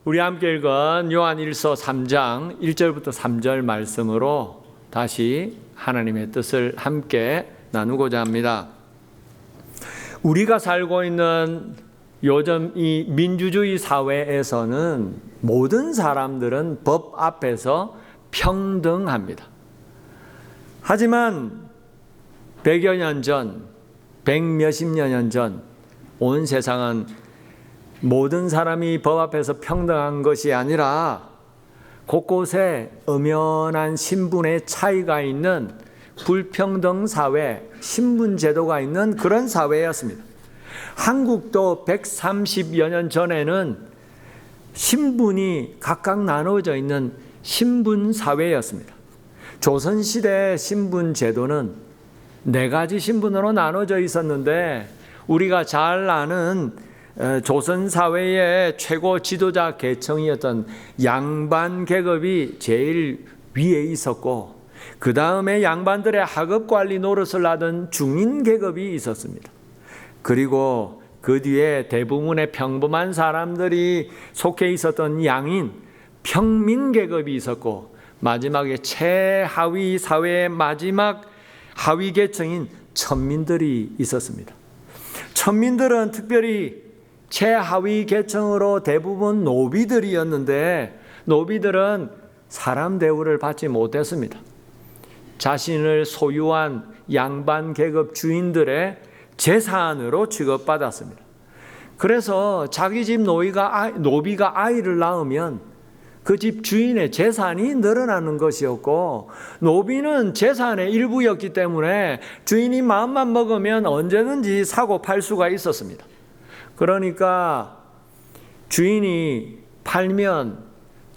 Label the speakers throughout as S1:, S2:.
S1: 우리 함께 읽은 요한일서 3장 1절부터 3절 말씀으로 다시 하나님의 뜻을 함께 나누고자 합니다. 우리가 살고 있는 요즘 이 민주주의 사회에서는 모든 사람들은 법 앞에서 평등합니다. 하지만 100여 년 전, 100몇십 년 전 온 세상은 모든 사람이 법 앞에서 평등한 것이 아니라 곳곳에 엄연한 신분의 차이가 있는 불평등 사회, 신분 제도가 있는 그런 사회였습니다. 한국도 130여 년 전에는 신분이 각각 나누어져 있는 신분 사회였습니다. 조선시대 신분 제도는 4가지 신분으로 나눠져 있었는데 우리가 잘 아는 조선 사회의 최고 지도자 계층이었던 양반 계급이 제일 위에 있었고 그 다음에 양반들의 학업 관리 노릇을 하던 중인 계급이 있었습니다. 그리고 그 뒤에 대부분의 평범한 사람들이 속해 있었던 양인 평민 계급이 있었고 마지막에 최하위 사회의 마지막 하위 계층인 천민들이 있었습니다. 천민들은 특별히 최하위 계층으로 대부분 노비들이었는데 노비들은 사람 대우를 받지 못했습니다. 자신을 소유한 양반 계급 주인들의 재산으로 취급받았습니다. 그래서 자기 집 노비가 아이를 낳으면 그 집 주인의 재산이 늘어나는 것이었고 노비는 재산의 일부였기 때문에 주인이 마음만 먹으면 언제든지 사고 팔 수가 있었습니다. 그러니까 주인이 팔면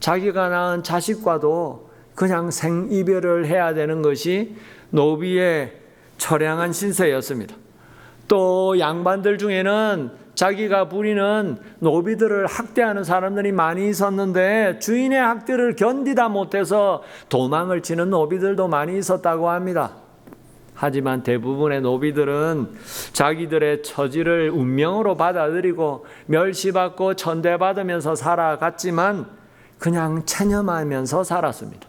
S1: 자기가 낳은 자식과도 그냥 생이별을 해야 되는 것이 노비의 처량한 신세였습니다. 또 양반들 중에는 자기가 부리는 노비들을 학대하는 사람들이 많이 있었는데 주인의 학대를 견디다 못해서 도망을 치는 노비들도 많이 있었다고 합니다. 하지만 대부분의 노비들은 자기들의 처지를 운명으로 받아들이고 멸시받고 천대받으면서 살아갔지만 그냥 체념하면서 살았습니다.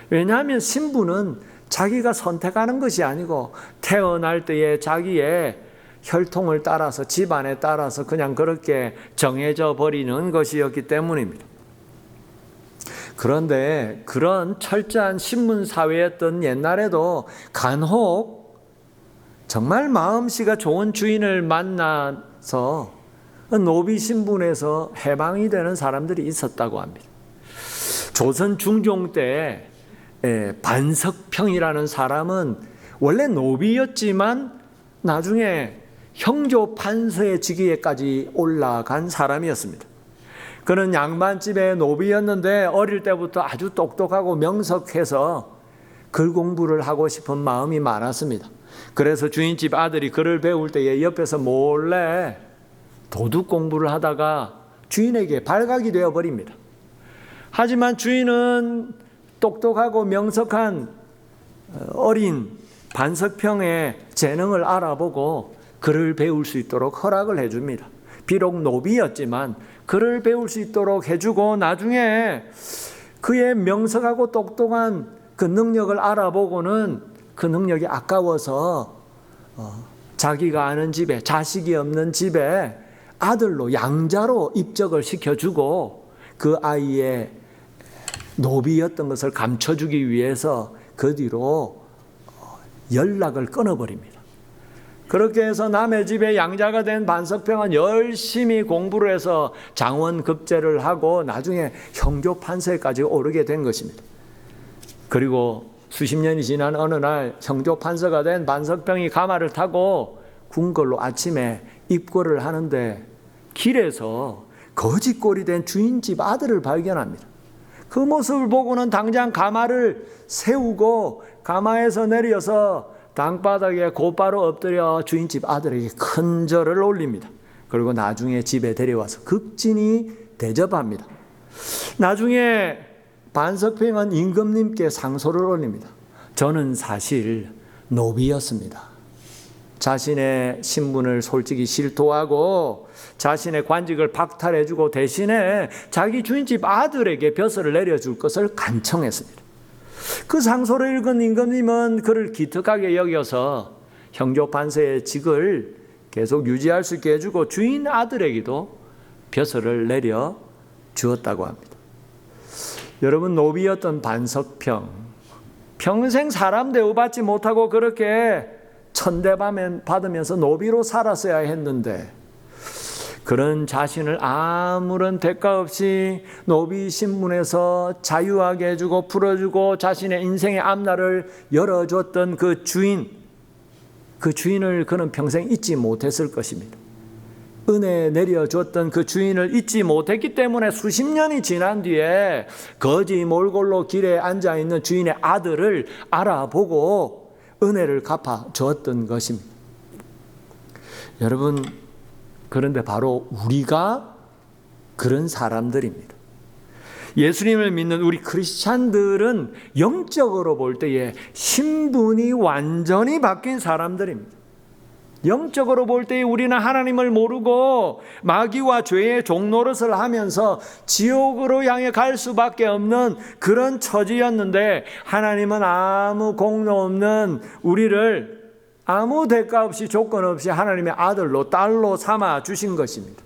S1: 왜냐하면 신분은 자기가 선택하는 것이 아니고 태어날 때에 자기의 혈통을 따라서 집안에 따라서 그냥 그렇게 정해져 버리는 것이었기 때문입니다. 그런데 그런 철저한 신분 사회였던 옛날에도 간혹 정말 마음씨가 좋은 주인을 만나서 노비 신분에서 해방이 되는 사람들이 있었다고 합니다. 조선 중종 때 반석평이라는 사람은 원래 노비였지만 나중에 형조 판서의 직위에까지 올라간 사람이었습니다. 그는 양반집의 노비였는데 어릴 때부터 아주 똑똑하고 명석해서 글 공부를 하고 싶은 마음이 많았습니다. 그래서 주인집 아들이 글을 배울 때에 옆에서 몰래 도둑 공부를 하다가 주인에게 발각이 되어버립니다. 하지만 주인은 똑똑하고 명석한 어린 반석평의 재능을 알아보고 글을 배울 수 있도록 허락을 해줍니다. 비록 노비였지만 글을 배울 수 있도록 해주고 나중에 그의 명석하고 똑똑한 그 능력을 알아보고는 그 능력이 아까워서 자기가 아는 집에 자식이 없는 집에 아들로 양자로 입적을 시켜주고 그 아이의 노비였던 것을 감춰주기 위해서 그 뒤로 연락을 끊어버립니다. 그렇게 해서 남의 집에 양자가 된 반석평은 열심히 공부를 해서 장원급제를 하고 나중에 형조 판서에까지 오르게 된 것입니다. 그리고 수십 년이 지난 어느 날 형조 판서가 된 반석평이 가마를 타고 궁궐로 아침에 입궐을 하는데 길에서 거지꼴이 된 주인집 아들을 발견합니다. 그 모습을 보고는 당장 가마를 세우고 가마에서 내려서 땅바닥에 곧바로 엎드려 주인집 아들에게 큰 절을 올립니다. 그리고 나중에 집에 데려와서 극진히 대접합니다. 나중에 반석평은 임금님께 상소를 올립니다. 저는 사실 노비였습니다. 자신의 신분을 솔직히 실토하고 자신의 관직을 박탈해주고 대신에 자기 주인집 아들에게 벼슬을 내려줄 것을 간청했습니다. 그 상소를 읽은 임금님은 그를 기특하게 여겨서 형조 판서의 직을 계속 유지할 수 있게 해주고 주인 아들에게도 벼슬을 내려 주었다고 합니다. 여러분, 노비였던 반석평, 평생 사람 대우받지 못하고 그렇게 천대받으면서 노비로 살았어야 했는데 그런 자신을 아무런 대가 없이 노비 신분에서 자유하게 해주고 풀어주고 자신의 인생의 앞날을 열어줬던 그 주인을 그는 평생 잊지 못했을 것입니다. 은혜 내려줬던 그 주인을 잊지 못했기 때문에 수십 년이 지난 뒤에 거지 몰골로 길에 앉아있는 주인의 아들을 알아보고 은혜를 갚아주었던 것입니다. 여러분, 그런데 바로 우리가 그런 사람들입니다. 예수님을 믿는 우리 크리스찬들은 영적으로 볼 때에 신분이 완전히 바뀐 사람들입니다. 영적으로 볼 때 우리는 하나님을 모르고 마귀와 죄의 종노릇을 하면서 지옥으로 향해 갈 수밖에 없는 그런 처지였는데 하나님은 아무 공로 없는 우리를 아무 대가 없이 조건 없이 하나님의 아들로 딸로 삼아 주신 것입니다.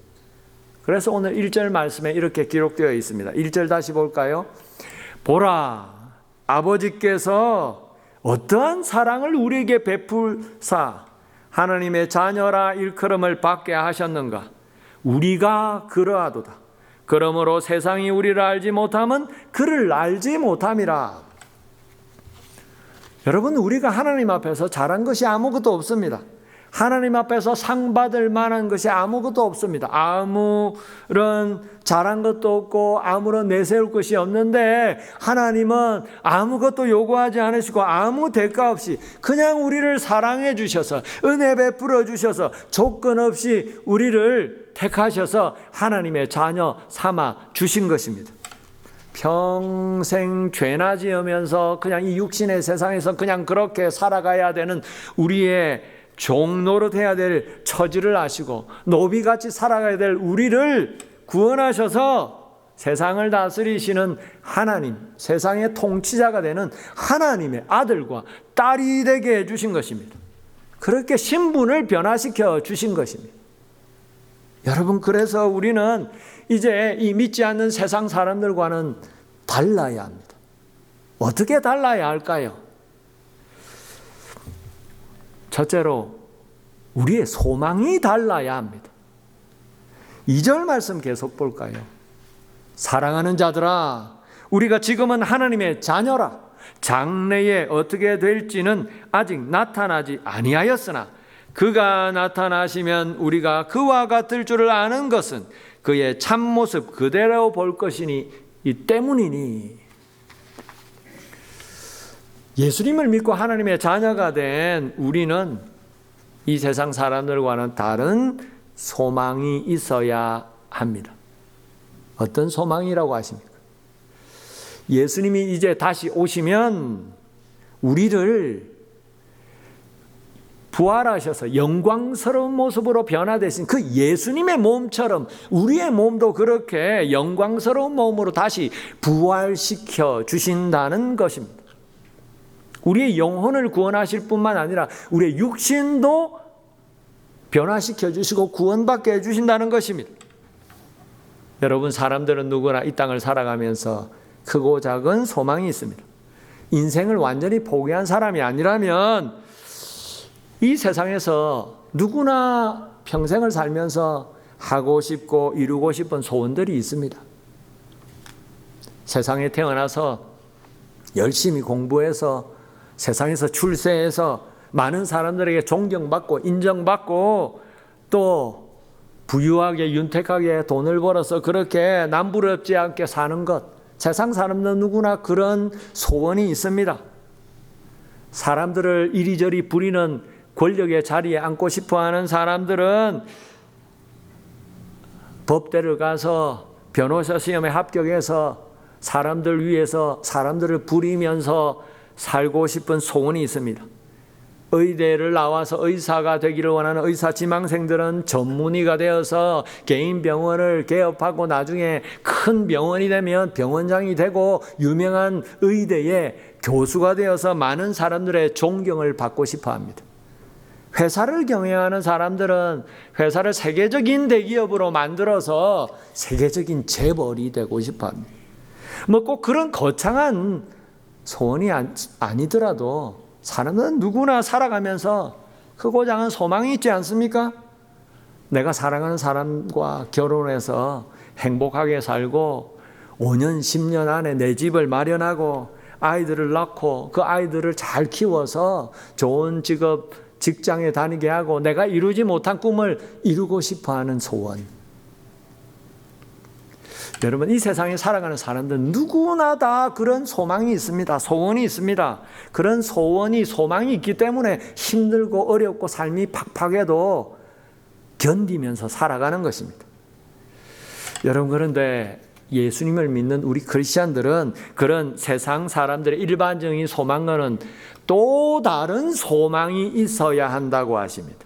S1: 그래서 오늘 1절 말씀에 이렇게 기록되어 있습니다. 1절 다시 볼까요? 보라, 아버지께서 어떠한 사랑을 우리에게 베풀사 하나님의 자녀라 일컬음을 받게 하셨는가? 우리가 그러하도다. 그러므로 세상이 우리를 알지 못함은 그를 알지 못함이라. 여러분, 우리가 하나님 앞에서 잘한 것이 아무것도 없습니다. 하나님 앞에서 상 받을 만한 것이 아무것도 없습니다. 아무런 잘한 것도 없고 아무런 내세울 것이 없는데 하나님은 아무것도 요구하지 않으시고 아무 대가 없이 그냥 우리를 사랑해 주셔서 은혜 베풀어 주셔서 조건 없이 우리를 택하셔서 하나님의 자녀 삼아 주신 것입니다. 평생 죄나 지으면서 그냥 이 육신의 세상에서 그냥 그렇게 살아가야 되는 우리의 종노릇해야 될 처지를 아시고 노비같이 살아가야 될 우리를 구원하셔서 세상을 다스리시는 하나님, 세상의 통치자가 되는 하나님의 아들과 딸이 되게 해주신 것입니다. 그렇게 신분을 변화시켜 주신 것입니다. 여러분, 그래서 우리는 이제 이 믿지 않는 세상 사람들과는 달라야 합니다. 어떻게 달라야 할까요? 첫째로 우리의 소망이 달라야 합니다. 2절 말씀 계속 볼까요? 사랑하는 자들아, 우리가 지금은 하나님의 자녀라. 장래에 어떻게 될지는 아직 나타나지 아니하였으나 그가 나타나시면 우리가 그와 같을 줄을 아는 것은 그의 참모습 그대로 볼 것이니 이 때문이니. 예수님을 믿고 하나님의 자녀가 된 우리는 이 세상 사람들과는 다른 소망이 있어야 합니다. 어떤 소망이라고 하십니까? 예수님이 이제 다시 오시면 우리를 부활하셔서 영광스러운 모습으로 변화되신 그 예수님의 몸처럼 우리의 몸도 그렇게 영광스러운 몸으로 다시 부활시켜 주신다는 것입니다. 우리의 영혼을 구원하실 뿐만 아니라 우리의 육신도 변화시켜 주시고 구원받게 해주신다는 것입니다. 여러분, 사람들은 누구나 이 땅을 살아가면서 크고 작은 소망이 있습니다. 인생을 완전히 포기한 사람이 아니라면 이 세상에서 누구나 평생을 살면서 하고 싶고 이루고 싶은 소원들이 있습니다. 세상에 태어나서 열심히 공부해서 세상에서 출세해서 많은 사람들에게 존경받고 인정받고 또 부유하게 윤택하게 돈을 벌어서 그렇게 남부럽지 않게 사는 것, 세상 사람들은 누구나 그런 소원이 있습니다. 사람들을 이리저리 부리는 권력의 자리에 앉고 싶어하는 사람들은 법대를 가서 변호사 시험에 합격해서 사람들 위해서 사람들을 부리면서 살고 싶은 소원이 있습니다. 의대를 나와서 의사가 되기를 원하는 의사 지망생들은 전문의가 되어서 개인 병원을 개업하고 나중에 큰 병원이 되면 병원장이 되고 유명한 의대의 교수가 되어서 많은 사람들의 존경을 받고 싶어 합니다. 회사를 경영하는 사람들은 회사를 세계적인 대기업으로 만들어서 세계적인 재벌이 되고 싶어 합니다. 뭐 꼭 그런 거창한 소원이 아니더라도 사람은 누구나 살아가면서 크고 작은 소망이 있지 않습니까? 내가 사랑하는 사람과 결혼해서 행복하게 살고 5년, 10년 안에 내 집을 마련하고 아이들을 낳고 그 아이들을 잘 키워서 좋은 직장에 다니게 하고 내가 이루지 못한 꿈을 이루고 싶어하는 소원. 여러분, 이 세상에 살아가는 사람들 누구나 다 그런 소망이 있습니다. 소원이 있습니다. 그런 소망이 있기 때문에 힘들고 어렵고 삶이 팍팍해도 견디면서 살아가는 것입니다. 여러분, 그런데 예수님을 믿는 우리 크리스찬들은 그런 세상 사람들의 일반적인 소망과는 또 다른 소망이 있어야 한다고 하십니다.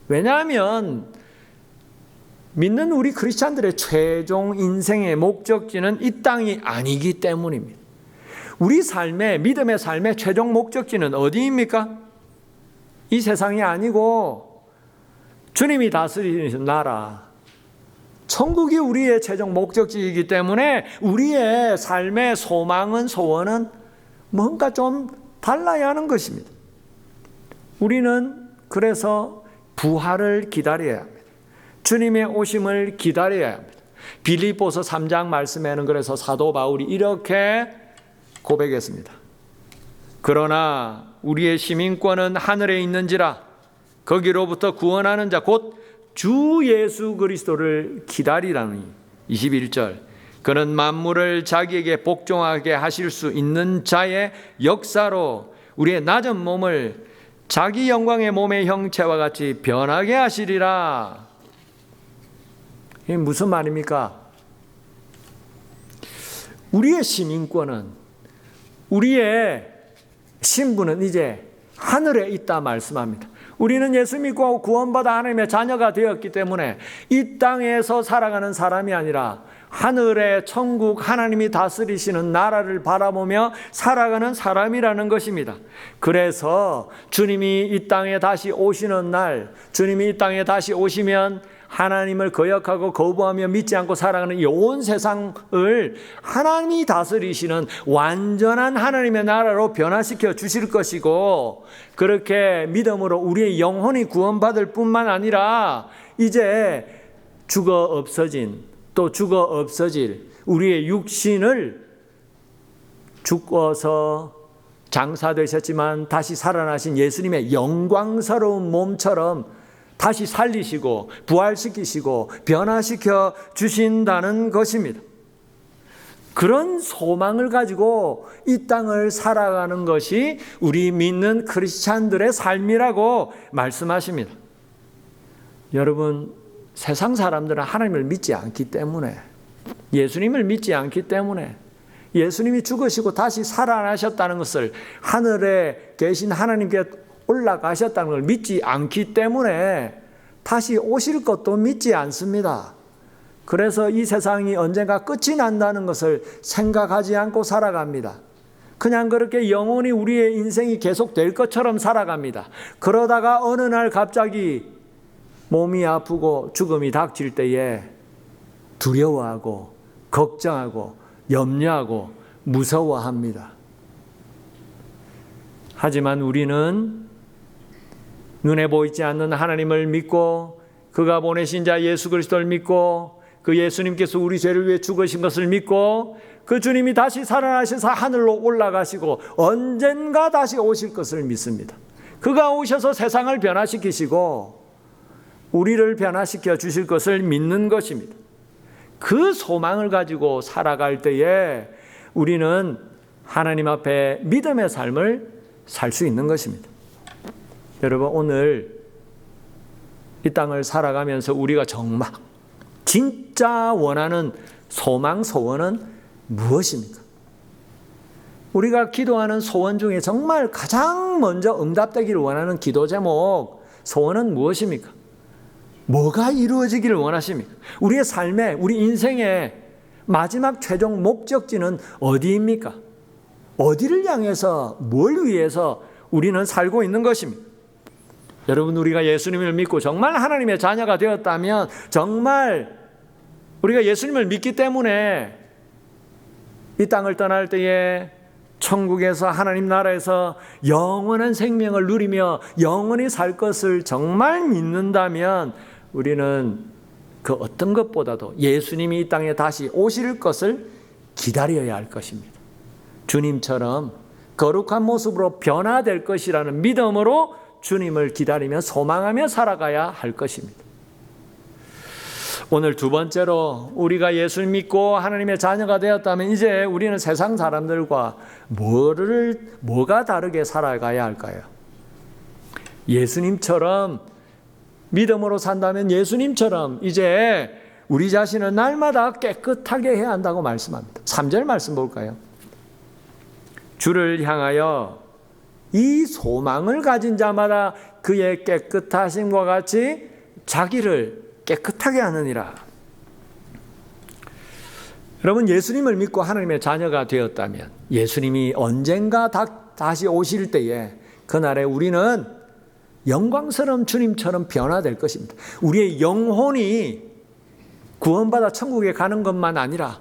S1: 왜냐하면 믿는 우리 크리스찬들의 최종 인생의 목적지는 이 땅이 아니기 때문입니다. 우리 믿음의 삶의 최종 목적지는 어디입니까? 이 세상이 아니고 주님이 다스리는 나라, 천국이 우리의 최종 목적지이기 때문에 우리의 삶의 소원은 뭔가 좀 달라야 하는 것입니다. 우리는 그래서 부활을 기다려야 합니다. 주님의 오심을 기다려야 합니다. 빌립보서 3장 말씀에는 그래서 사도 바울이 이렇게 고백했습니다. 그러나 우리의 시민권은 하늘에 있는지라 거기로부터 구원하는 자 곧 주 예수 그리스도를 기다리라니. 21절 그는 만물을 자기에게 복종하게 하실 수 있는 자의 역사로 우리의 낮은 몸을 자기 영광의 몸의 형체와 같이 변하게 하시리라. 이게 무슨 말입니까? 우리의 시민권은, 우리의 신분은 이제 하늘에 있다 말씀합니다. 우리는 예수 믿고 구원받아 하나님의 자녀가 되었기 때문에 이 땅에서 살아가는 사람이 아니라 하늘의 천국, 하나님이 다스리시는 나라를 바라보며 살아가는 사람이라는 것입니다. 그래서 주님이 이 땅에 다시 오시는 날, 주님이 이 땅에 다시 오시면 하나님을 거역하고 거부하며 믿지 않고 살아가는 이 온 세상을 하나님이 다스리시는 완전한 하나님의 나라로 변화시켜 주실 것이고, 그렇게 믿음으로 우리의 영혼이 구원받을 뿐만 아니라 이제 죽어 없어질 우리의 육신을 죽어서 장사되셨지만 다시 살아나신 예수님의 영광스러운 몸처럼 다시 살리시고 부활시키시고 변화시켜 주신다는 것입니다. 그런 소망을 가지고 이 땅을 살아가는 것이 우리 믿는 크리스찬들의 삶이라고 말씀하십니다. 여러분, 세상 사람들은 하나님을 믿지 않기 때문에, 예수님을 믿지 않기 때문에, 예수님이 죽으시고 다시 살아나셨다는 것을, 하늘에 계신 하나님께 올라가셨다는 걸 믿지 않기 때문에 다시 오실 것도 믿지 않습니다. 그래서 이 세상이 언젠가 끝이 난다는 것을 생각하지 않고 살아갑니다. 그냥 그렇게 영원히 우리의 인생이 계속될 것처럼 살아갑니다. 그러다가 어느 날 갑자기 몸이 아프고 죽음이 닥칠 때에 두려워하고 걱정하고 염려하고 무서워합니다. 하지만 우리는 눈에 보이지 않는 하나님을 믿고 그가 보내신 자 예수 그리스도를 믿고 그 예수님께서 우리 죄를 위해 죽으신 것을 믿고 그 주님이 다시 살아나셔서 하늘로 올라가시고 언젠가 다시 오실 것을 믿습니다. 그가 오셔서 세상을 변화시키시고 우리를 변화시켜 주실 것을 믿는 것입니다. 그 소망을 가지고 살아갈 때에 우리는 하나님 앞에 믿음의 삶을 살 수 있는 것입니다. 여러분, 오늘 이 땅을 살아가면서 우리가 정말 진짜 원하는 소망, 소원은 무엇입니까? 우리가 기도하는 소원 중에 정말 가장 먼저 응답되기를 원하는 기도 제목, 소원은 무엇입니까? 뭐가 이루어지기를 원하십니까? 우리의 삶에, 우리 인생의 마지막 최종 목적지는 어디입니까? 어디를 향해서, 뭘 위해서 우리는 살고 있는 것입니까? 여러분, 우리가 예수님을 믿고 정말 하나님의 자녀가 되었다면, 정말 우리가 예수님을 믿기 때문에 이 땅을 떠날 때에 천국에서, 하나님 나라에서 영원한 생명을 누리며 영원히 살 것을 정말 믿는다면 우리는 그 어떤 것보다도 예수님이 이 땅에 다시 오실 것을 기다려야 할 것입니다. 주님처럼 거룩한 모습으로 변화될 것이라는 믿음으로 주님을 기다리며 소망하며 살아가야 할 것입니다. 오늘 두 번째로, 우리가 예수를 믿고 하나님의 자녀가 되었다면 이제 우리는 세상 사람들과 뭐가 다르게 살아가야 할까요? 예수님처럼 믿음으로 산다면 예수님처럼 이제 우리 자신을 날마다 깨끗하게 해야 한다고 말씀합니다. 3절 말씀 볼까요? 주를 향하여 이 소망을 가진 자마다 그의 깨끗하심과 같이 자기를 깨끗하게 하느니라. 여러분, 예수님을 믿고 하나님의 자녀가 되었다면 예수님이 언젠가 다시 오실 때에 그날에 우리는 영광스러운 주님처럼 변화될 것입니다. 우리의 영혼이 구원받아 천국에 가는 것만 아니라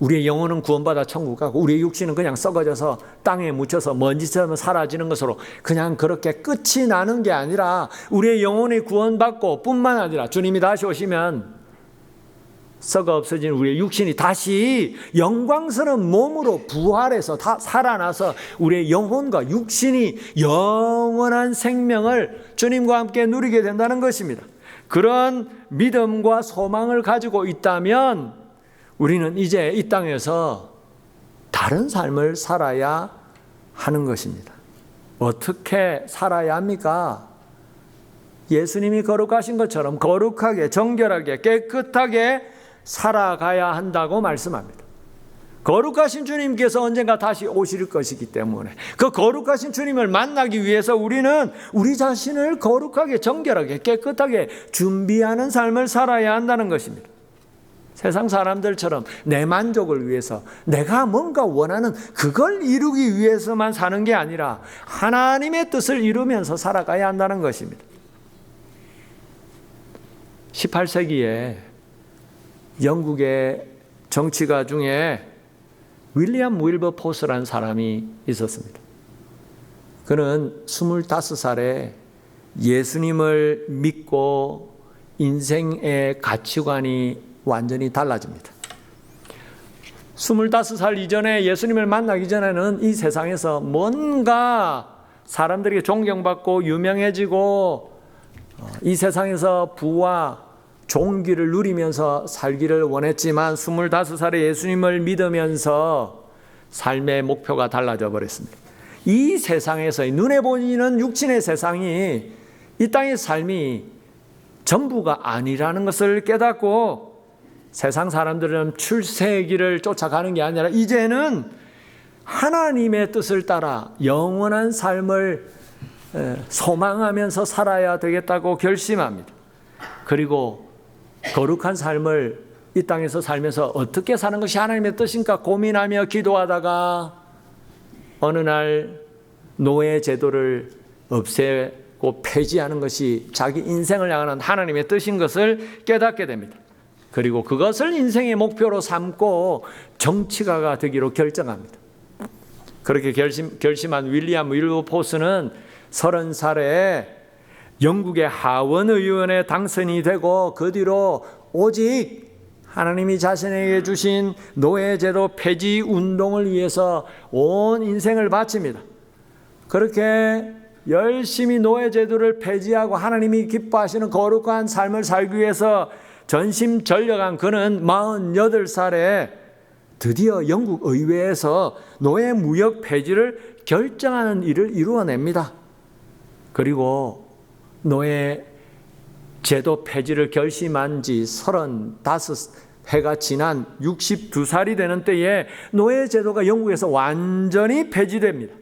S1: 우리의 영혼은 구원받아 천국 가고 우리의 육신은 그냥 썩어져서 땅에 묻혀서 먼지처럼 사라지는 것으로 그냥 그렇게 끝이 나는 게 아니라 우리의 영혼이 구원받고 뿐만 아니라 주님이 다시 오시면 썩어 없어진 우리의 육신이 다시 영광스러운 몸으로 부활해서 다 살아나서 우리의 영혼과 육신이 영원한 생명을 주님과 함께 누리게 된다는 것입니다. 그런 믿음과 소망을 가지고 있다면 우리는 이제 이 땅에서 다른 삶을 살아야 하는 것입니다. 어떻게 살아야 합니까? 예수님이 거룩하신 것처럼 거룩하게, 정결하게, 깨끗하게 살아가야 한다고 말씀합니다. 거룩하신 주님께서 언젠가 다시 오실 것이기 때문에 그 거룩하신 주님을 만나기 위해서 우리는 우리 자신을 거룩하게, 정결하게, 깨끗하게 준비하는 삶을 살아야 한다는 것입니다. 세상 사람들처럼 내 만족을 위해서 내가 뭔가 원하는 그걸 이루기 위해서만 사는 게 아니라 하나님의 뜻을 이루면서 살아가야 한다는 것입니다. 18세기에 영국의 정치가 중에 윌리엄 윌버포스라는 사람이 있었습니다. 그는 25살에 예수님을 믿고 인생의 가치관이 완전히 달라집니다. 25살 이전에 예수님을 만나기 전에는 이 세상에서 뭔가 사람들에게 존경받고 유명해지고 이 세상에서 부와 종기를 누리면서 살기를 원했지만 25살에 예수님을 믿으면서 삶의 목표가 달라져 버렸습니다. 이 세상에서의 눈에 보이는 육신의 세상이 이 땅의 삶이 전부가 아니라는 것을 깨닫고 세상 사람들은 출세의 길을 쫓아가는 게 아니라 이제는 하나님의 뜻을 따라 영원한 삶을 소망하면서 살아야 되겠다고 결심합니다. 그리고 거룩한 삶을 이 땅에서 살면서 어떻게 사는 것이 하나님의 뜻인가 고민하며 기도하다가 어느 날 노예 제도를 없애고 폐지하는 것이 자기 인생을 향한 하나님의 뜻인 것을 깨닫게 됩니다. 그리고 그것을 인생의 목표로 삼고 정치가가 되기로 결정합니다. 그렇게 결심한 윌리엄 윌버포스는 30살에 영국의 하원 의원에 당선이 되고 그 뒤로 오직 하나님이 자신에게 주신 노예제도 폐지 운동을 위해서 온 인생을 바칩니다. 그렇게 열심히 노예제도를 폐지하고 하나님이 기뻐하시는 거룩한 삶을 살기 위해서 전심전력한 그는 48살에 드디어 영국 의회에서 노예 무역 폐지를 결정하는 일을 이루어냅니다. 그리고 노예 제도 폐지를 결심한 지 해가 지난 62살이 되는 때에 노예제도가 영국에서 완전히 폐지됩니다.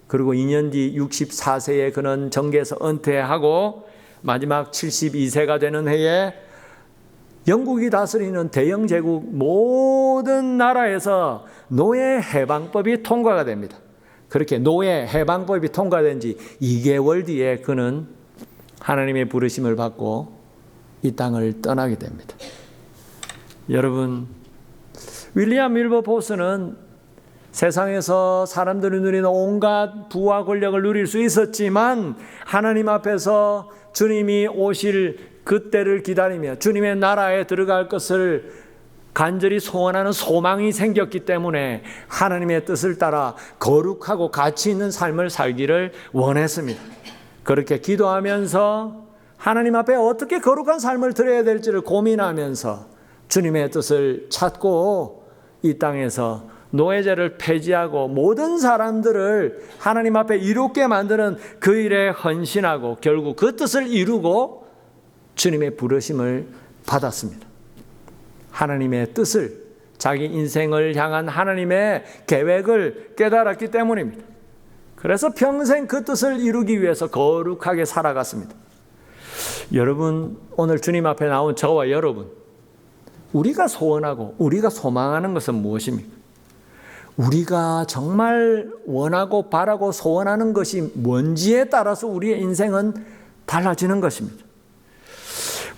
S1: 그리고 2년 뒤 64세에 그는 정계에서 은퇴하고 마지막 72세가 되는 해에 영국이 다스리는 대영 제국 모든 나라에서 노예 해방법이 통과가 됩니다. 그렇게 노예 해방법이 통과된 지 2개월 뒤에 그는 하나님의 부르심을 받고 이 땅을 떠나게 됩니다. 여러분, 윌리엄 윌버포스는 세상에서 사람들이 누리는 온갖 부와 권력을 누릴 수 있었지만 하나님 앞에서 주님이 오실 그때를 기다리며 주님의 나라에 들어갈 것을 간절히 소원하는 소망이 생겼기 때문에 하나님의 뜻을 따라 거룩하고 가치 있는 삶을 살기를 원했습니다. 그렇게 기도하면서 하나님 앞에 어떻게 거룩한 삶을 드려야 될지를 고민하면서 주님의 뜻을 찾고 이 땅에서 노예제를 폐지하고 모든 사람들을 하나님 앞에 이롭게 만드는 그 일에 헌신하고 결국 그 뜻을 이루고 주님의 부르심을 받았습니다. 하나님의 뜻을, 자기 인생을 향한 하나님의 계획을 깨달았기 때문입니다. 그래서 평생 그 뜻을 이루기 위해서 거룩하게 살아갔습니다. 여러분, 오늘 주님 앞에 나온 저와 여러분, 우리가 소원하고 우리가 소망하는 것은 무엇입니까? 우리가 정말 원하고 바라고 소원하는 것이 뭔지에 따라서 우리의 인생은 달라지는 것입니다.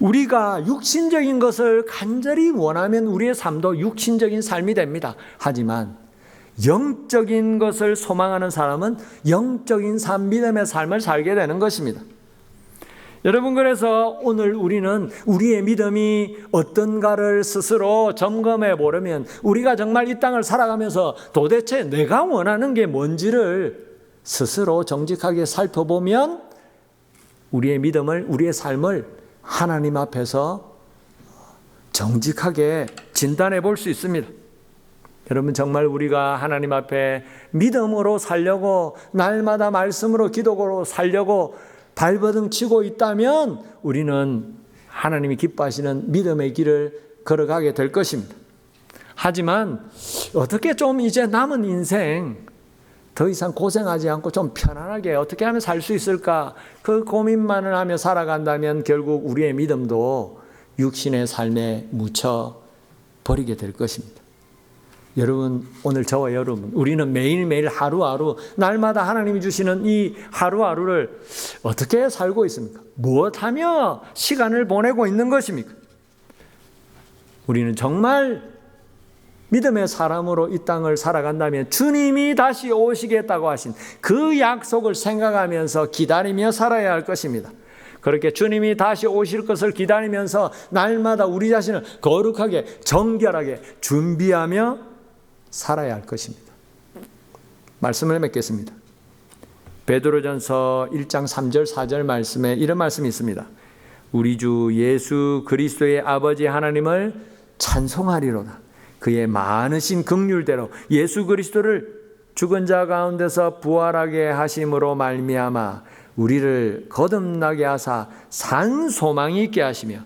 S1: 우리가 육신적인 것을 간절히 원하면 우리의 삶도 육신적인 삶이 됩니다. 하지만 영적인 것을 소망하는 사람은 영적인 삶, 믿음의 삶을 살게 되는 것입니다. 여러분, 그래서 오늘 우리는 우리의 믿음이 어떤가를 스스로 점검해 보려면 우리가 정말 이 땅을 살아가면서 도대체 내가 원하는 게 뭔지를 스스로 정직하게 살펴보면 우리의 믿음을, 우리의 삶을 하나님 앞에서 정직하게 진단해 볼 수 있습니다. 여러분, 정말 우리가 하나님 앞에 믿음으로 살려고 날마다 말씀으로 기도로 살려고 발버둥 치고 있다면 우리는 하나님이 기뻐하시는 믿음의 길을 걸어가게 될 것입니다. 하지만 어떻게 좀 이제 남은 인생 더 이상 고생하지 않고 좀 편안하게 어떻게 하면 살 수 있을까? 그 고민만을 하며 살아간다면 결국 우리의 믿음도 육신의 삶에 묻혀 버리게 될 것입니다. 여러분, 오늘 저와 여러분, 우리는 매일매일 하루하루 날마다 하나님이 주시는 이 하루하루를 어떻게 살고 있습니까? 무엇하며 시간을 보내고 있는 것입니까? 우리는 정말 믿음의 사람으로 이 땅을 살아간다면 주님이 다시 오시겠다고 하신 그 약속을 생각하면서 기다리며 살아야 할 것입니다. 그렇게 주님이 다시 오실 것을 기다리면서 날마다 우리 자신을 거룩하게 정결하게 준비하며 살아야 할 것입니다. 말씀을 맺겠습니다. 베드로전서 1장 3절 4절 말씀에 이런 말씀이 있습니다. 우리 주 예수 그리스도의 아버지 하나님을 찬송하리로다. 그의 많으신 긍휼대로 예수 그리스도를 죽은 자 가운데서 부활하게 하심으로 말미암아 우리를 거듭나게 하사 산 소망이 있게 하시며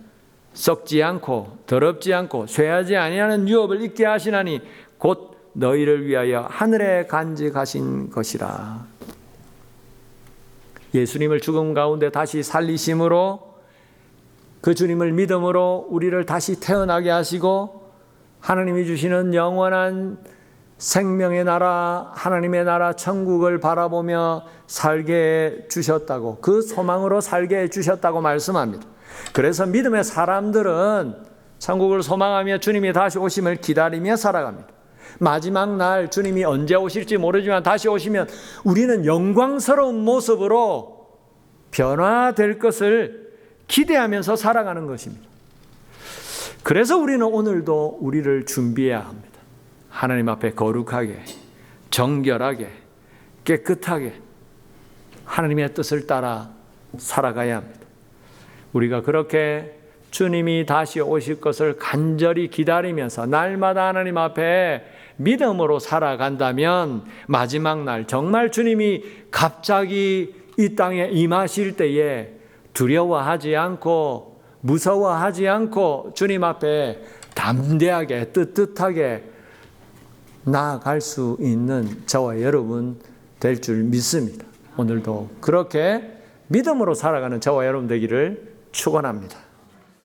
S1: 썩지 않고 더럽지 않고 쇠하지 아니하는 유업을 있게 하시나니 곧 너희를 위하여 하늘에 간직하신 것이라. 예수님을 죽음 가운데 다시 살리심으로 그 주님을 믿음으로 우리를 다시 태어나게 하시고 하나님이 주시는 영원한 생명의 나라, 하나님의 나라 천국을 바라보며 살게 해주셨다고, 그 소망으로 살게 해주셨다고 말씀합니다. 그래서 믿음의 사람들은 천국을 소망하며 주님이 다시 오심을 기다리며 살아갑니다. 마지막 날 주님이 언제 오실지 모르지만 다시 오시면 우리는 영광스러운 모습으로 변화될 것을 기대하면서 살아가는 것입니다. 그래서 우리는 오늘도 우리를 준비해야 합니다. 하나님 앞에 거룩하게, 정결하게, 깨끗하게 하나님의 뜻을 따라 살아가야 합니다. 우리가 그렇게 주님이 다시 오실 것을 간절히 기다리면서 날마다 하나님 앞에 믿음으로 살아간다면 마지막 날 정말 주님이 갑자기 이 땅에 임하실 때에 두려워하지 않고 무서워하지 않고 주님 앞에 담대하게 떳떳하게 나아갈 수 있는 저와 여러분 될 줄 믿습니다. 오늘도 그렇게 믿음으로 살아가는 저와 여러분 되기를 축원합니다.